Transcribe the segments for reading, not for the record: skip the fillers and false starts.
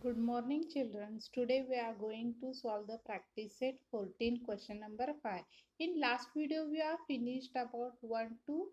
Good morning, children. Today we are going to solve the practice set 14 question number 5. In last video we have finished about 1 to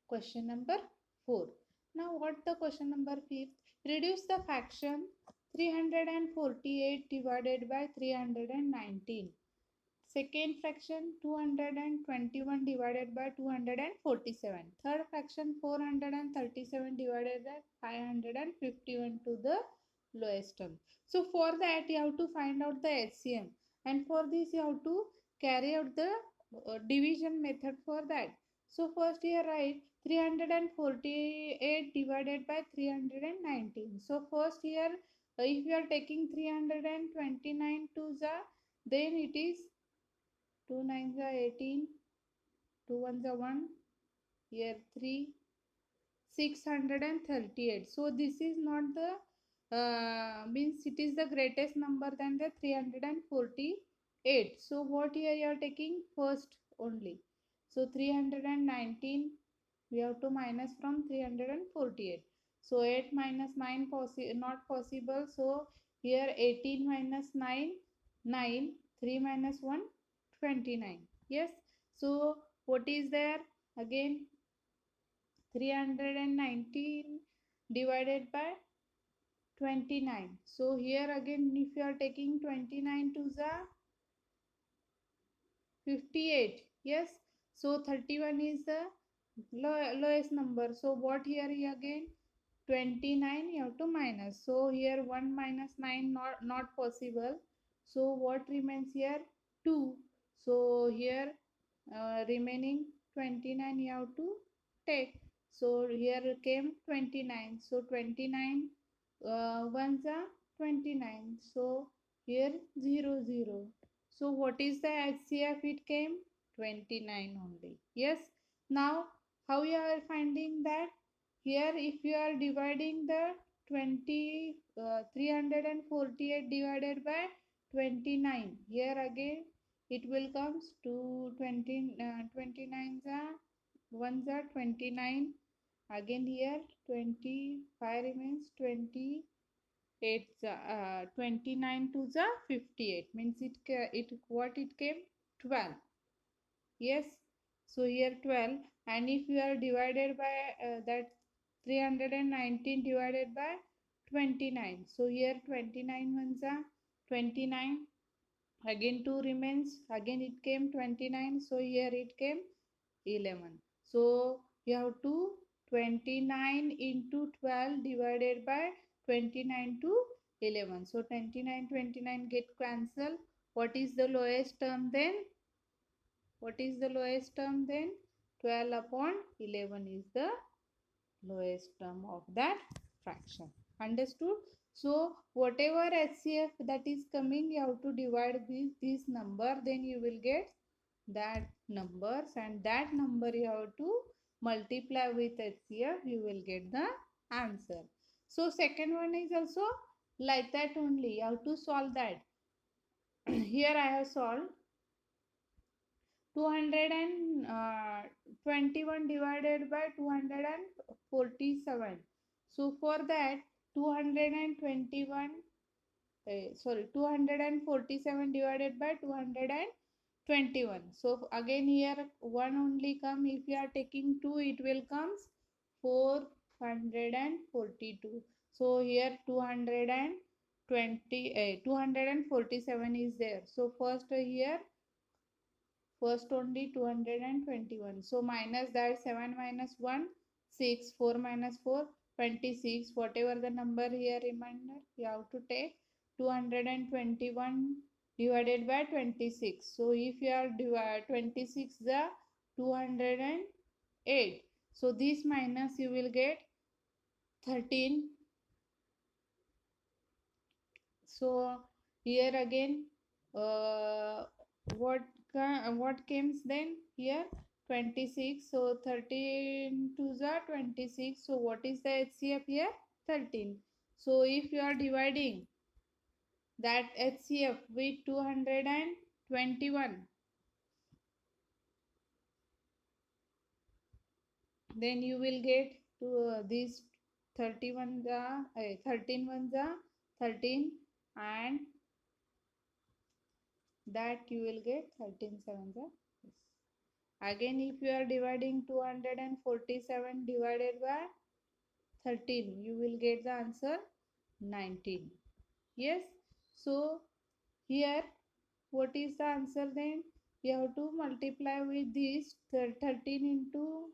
question number 4. Now what the question number 5? Reduce the fraction 348 divided by 319. Second fraction 221 divided by 247. Third fraction 437 divided by 551 to the lowest term. So for that you have to find out the HCM, and for this you have to carry out the division method for that. So first here write 348 divided by 319. So first here if you are taking 329 to the, then it is 2 nines are 18, 2 ones are 1, here 3, 638. So this is not the means it is the greatest number than the 348. So what here you are taking first only. So 319 we have to minus from 348. So 8 minus 9 not possible. So here 18 minus 9, 9, 3 minus 1, 29. Yes. So what is there again? 319 divided by 29. So here again if you are taking 29 to the 58. Yes. So 31 is the lowest number. So what here again? 29 you have to minus. So here 1 minus 9 not possible. So what remains here? 2. So here remaining 29 you have to take. So here came 29. So 29 ones are 29. So here 0 0. So what is the HCF? It came 29 only. Yes. Now how you are finding that? Here if you are dividing the 348 divided by 29, here again it will comes to 29 ones are 29, again here 25 remains 28 29 to the 58 means it what it came 12. Yes. So here 12, and if you are divided by that 319 divided by 29, so here 29 ones are 29, again 2 remains, again it came 29, so here it came 11. So you have to 29 into 12 divided by 29 to 11. So 29 get cancelled. What is the lowest term then? What is the lowest term then? 12 upon 11 is the lowest term of that fraction. Understood? So whatever HCF that is coming, you have to divide with this number, then you will get that numbers, and that number you have to multiply with HCF, you will get the answer. So second one is also like that only. You have to solve that. Here I have solved 221 divided by 247. So for that 247 divided by 221. So again here 1 only come. If you are taking 2, it will comes 442. So here 247 is there. So first here first only 221. So minus that 7 minus 1, 6, 4 minus 4, 26. Whatever the number here remainder, you have to take 221 divided by 26. So if you are divide 26 the 208. So this minus you will get 13. So here again what what comes then here 26. So 13 to the 26. So what is the HCF here? 13. So if you are dividing that HCF with 221, then you will get to this 31 the 13 1 the 13, and that you will get 13 sevens are yes. Again, if you are dividing 247 divided by 13, you will get the answer 19. Yes. So here, what is the answer then? You have to multiply with this 13 into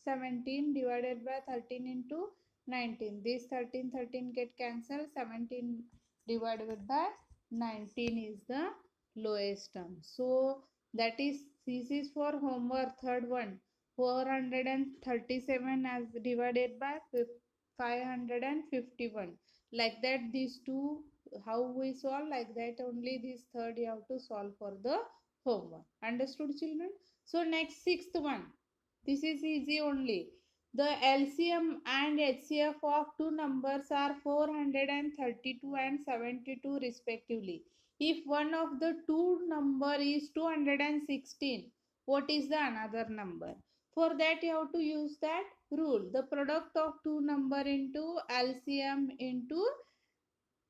17 divided by 13 into 19. This 13 get cancelled. 17 divided by 19 is the lowest term. So that is, this is for homework. Third one, 437 as divided by 551. Like that, these two, how we solve, like that only this third you have to solve for the homework. Understood, children? So next, sixth one, this is easy only. The LCM and HCF of two numbers are 432 and 72 respectively. If one of the two number is 216, what is the another number? For that you have to use that rule. The product of two number into LCM into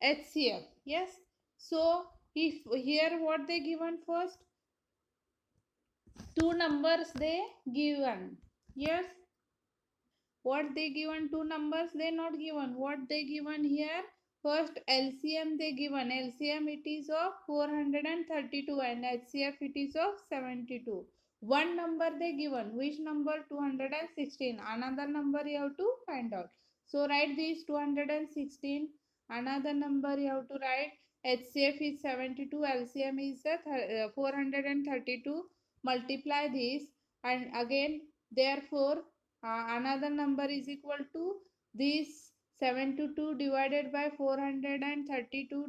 HCF. Yes. So if here what they given first, two numbers they given. Yes. What they given, two numbers they not given. What they given here, first LCM they given. LCM it is of 432 and HCF it is of 72. One number they given, which number? 216. Another number you have to find out. So write this 216. Another number you have to write. HCF is 72, LCM is 432. Multiply this and again, therefore another number is equal to this 72 divided by 432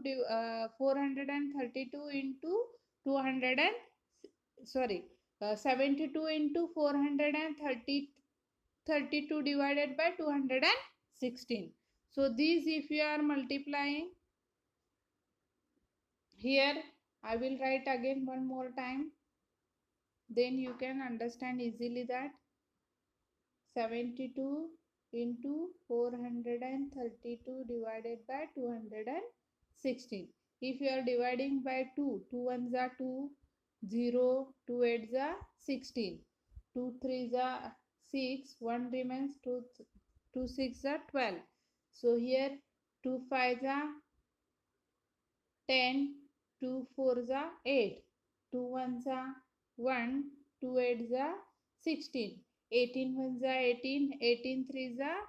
432 into 200 and sorry 72 into 432 divided by 216. So these if you are multiplying here, I will write again one more time, then you can understand easily that 72 into 432 divided by 216. If you are dividing by 2, 2 ones are 2, 0, 2 eights are 16, 2 threes are 6, 1 remains, 2 6 are 12. So here 2 fives are 10, 2 fours are 8, 2 ones are 1, 2 eights are 16, 18 ones are 18, 18 threes are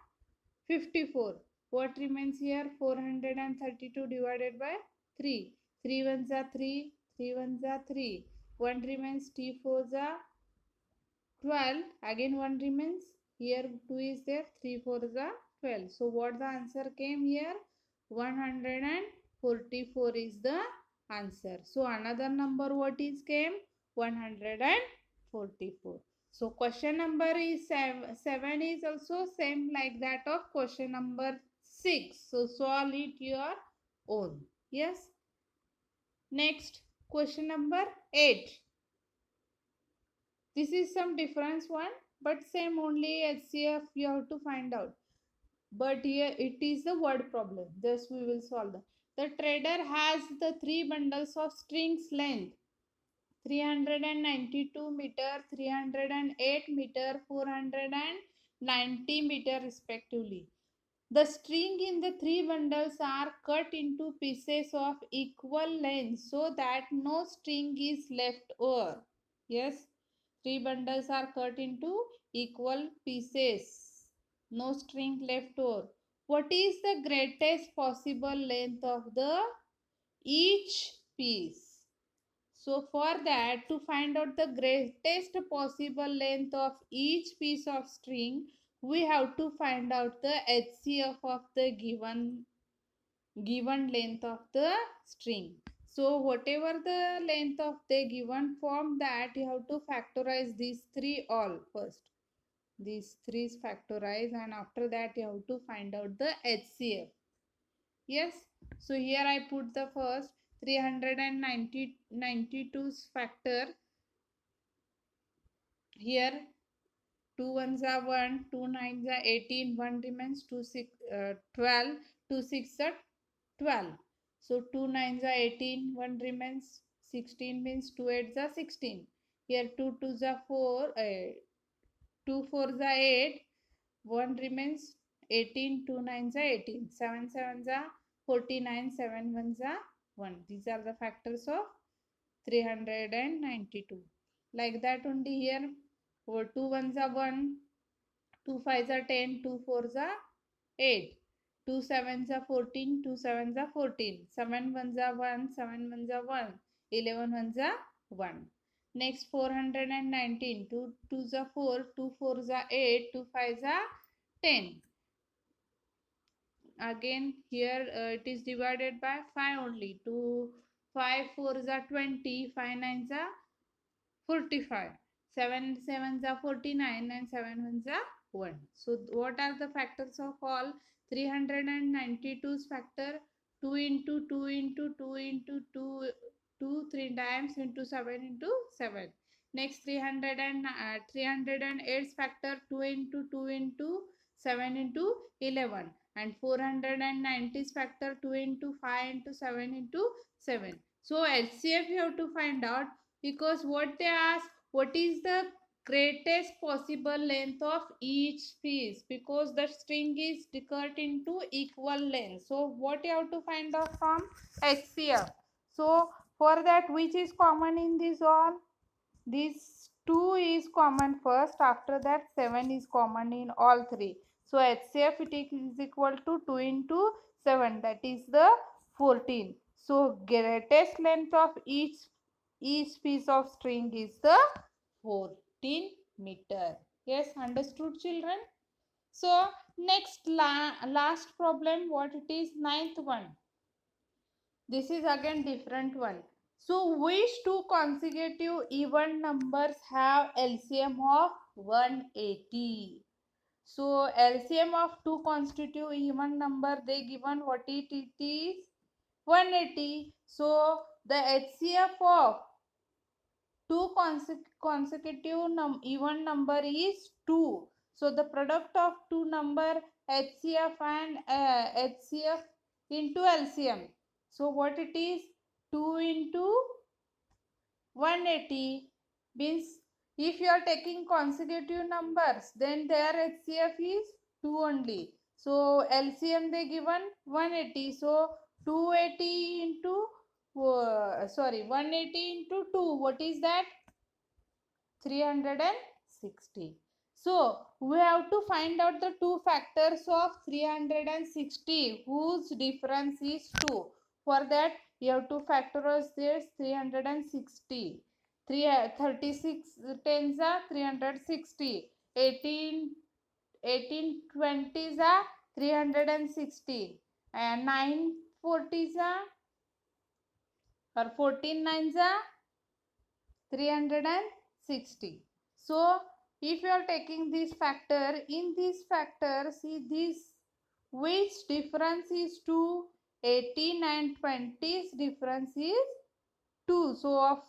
54. What remains here? 432 divided by 3. 3 ones are 3, 3 ones are 3. 1 remains, t fours are 12. Again 1 remains. Here 2 is there, 3 fours are 12. So what the answer came here? 144 is the answer. So another number what is came? 144. So question number is 7 is also same like that of question number 6. So solve it your own. Yes. Next question number 8. This is some difference one, but same only HCF you have to find out. But here it is the word problem. This we will solve that. The trader has the 3 bundles of strings length 392 meter, 308 meter, 490 meter respectively. The string in the 3 bundles are cut into pieces of equal length so that no string is left over. Yes, 3 bundles are cut into equal pieces. No string left over. What is the greatest possible length of the each piece? So for that, to find out the greatest possible length of each piece of string, we have to find out the HCF of the given length of the string. So whatever the length of the given form, that you have to factorize these three all first. These three is factorize and after that you have to find out the HCF. Yes. So here I put the first 392's factor. Here 2 ones are 1, 2 nines are 18, 1 remains, 2 6 12, 2 6 are 12. So 2 9s are 18, 1 remains, 16 means 2 8s are 16. Here 2 2s are 4, 2 4s are 8, 1 remains, 18, 2 9s are 18, 7 7s are 49, 7 1s are 1. These are the factors of 392. Like that only here, 2 1s are 1, 2 5s are 10, 2 4s are 8, 2 7s are 14, 2 7s are 14, 7 1s are 1, 7 1s are 1, 11 1s are 1. Next 419, 2 2s are 4, 2 4s are 8, 2 5s are 10. Again here it is divided by 5 only. 2 5 4s are 20, 5 9s are 45, 7 7s are 49, and 7 1s are 1. So what are the factors of all? 392's factor, 2 into 2 into 2 into 2, 2 3 times into 7 into 7. Next 308's factor, 2 into 2 into 7 into 11. And 490's factor, 2 into 5 into 7 into 7. So HCF you have to find out, because what they ask, what is the greatest possible length of each piece, because the string is cut into equal length. So what you have to find out from HCF? So for that, which is common in this all? This 2 is common first, after that 7 is common in all three. So HCF it is equal to 2 into 7, that is the 14. So greatest length of each piece of string is the 14 meter. Yes, understood children? So next last problem, what it is, ninth one. This is again different one. So which two consecutive even numbers have LCM of 180? So LCM of two consecutive even number, they given what it is, 180. So the HCF of two consecutive even number is 2. So the product of two number, HCF and HCF into LCM. So what it is, 2 into 180 means, if you are taking consecutive numbers, then their HCF is 2 only. So LCM they given 180. So 280 into 180 into 2, what is that? 360. So we have to find out the two factors of 360 whose difference is 2. For that you have to factorize this 360. 36 tens are 360. 18 20s are 360. And 9 40s are, or 14 9s are 360. So if you are taking this factor, in this factor, see this, which difference is 2? 18 and 20's difference is 2. So of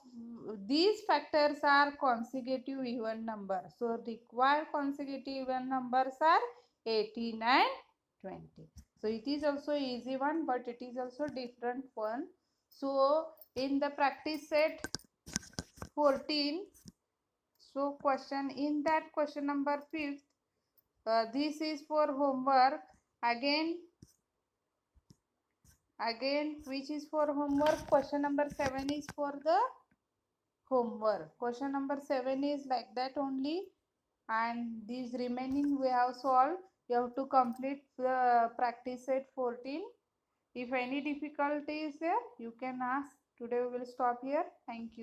these factors are consecutive even numbers. So required consecutive even numbers are 18 and 20. So it is also easy one, but it is also different one. So in the practice set 14, so question, in that question number 5th, this is for homework. Again which is for homework, question number 7 is for the homework. Question number 7 is like that only, and these remaining we have solved. You have to complete the practice set 14. If any difficulty is there, you can ask. Today we will stop here. Thank you.